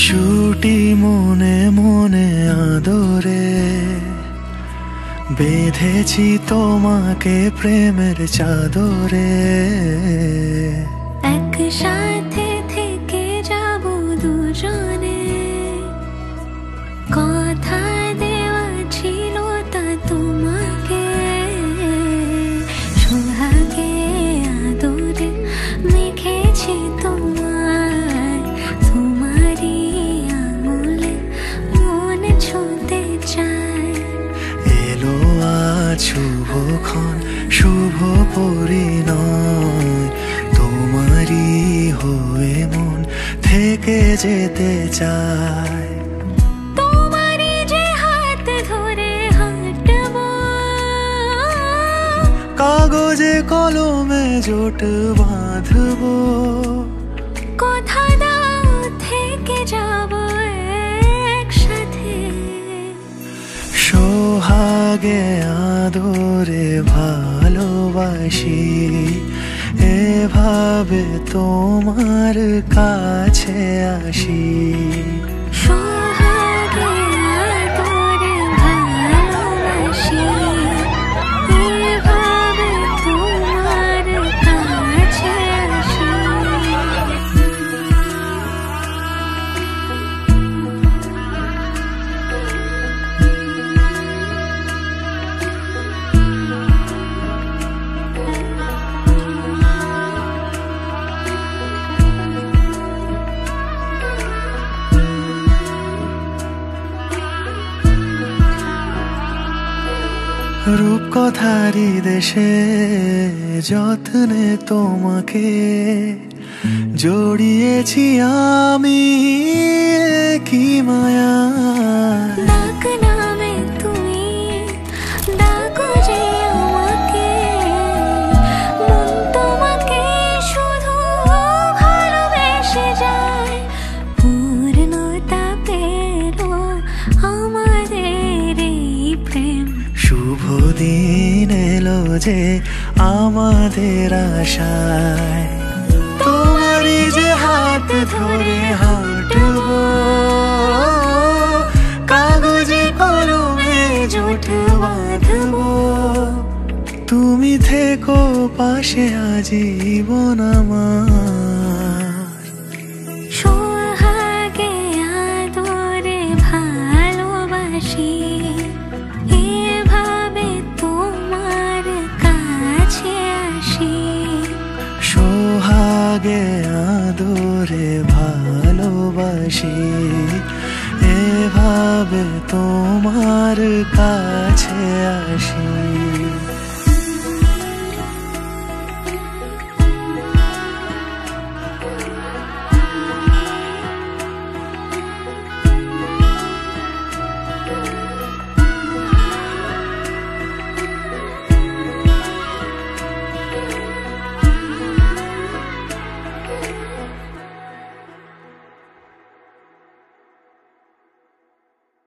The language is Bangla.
ছুটি মনে মনে আদরে বেঁধেছি তোমাকে প্রেমের চাদরে। একসাথে থেকে যাব দুজনে, কথা দেওয়া ছিল তা তোমাকে। সোহাগে আদরে মেখেছি তোমায়, তোমারই আঙুলে মন ছুঁতে চায়। এলো আজ শুভক্ষণ, শুভ পরিণয়, তোমারই হয়ে মন থেকে যেতে চায়। তোমারই যে হাত ধরে হাঁটবো, কাগজে কলমে জোট বাঁধবো। কথা দাও থেকে যাব একসাথে। সোহাগে আদরে ভালোবাসি, এভাবে তোমার কাছে আসি। সোহাগে আদরে ভালোবাসি, এভাবে তোমার কাছে আসি। রূপকথারই দেশে যত্নে তোমাকে জড়িয়েছি আমি, কি মায়া। ডাক নামে তুমি ডাকো যে আমাকে, মন তোমাকে শুধু ভালোবেসে যায়। পূর্ণতা পেল আমাদের এই প্রেম, শুভ দিন এলো যে আমাদের আশায়। তোমারই যে হাত ধরে হাঁটবো, কাগজে কলমে জোট বাঁধবো। তুমি থেকো পাশে আজীবন আমার। সোহাগে আদরে ভালোবাসি, এভাবে তোমার কাছে আসি। সোহাগে আদরে ভালোবাসি, এভাবে তোমার কাছে আসি।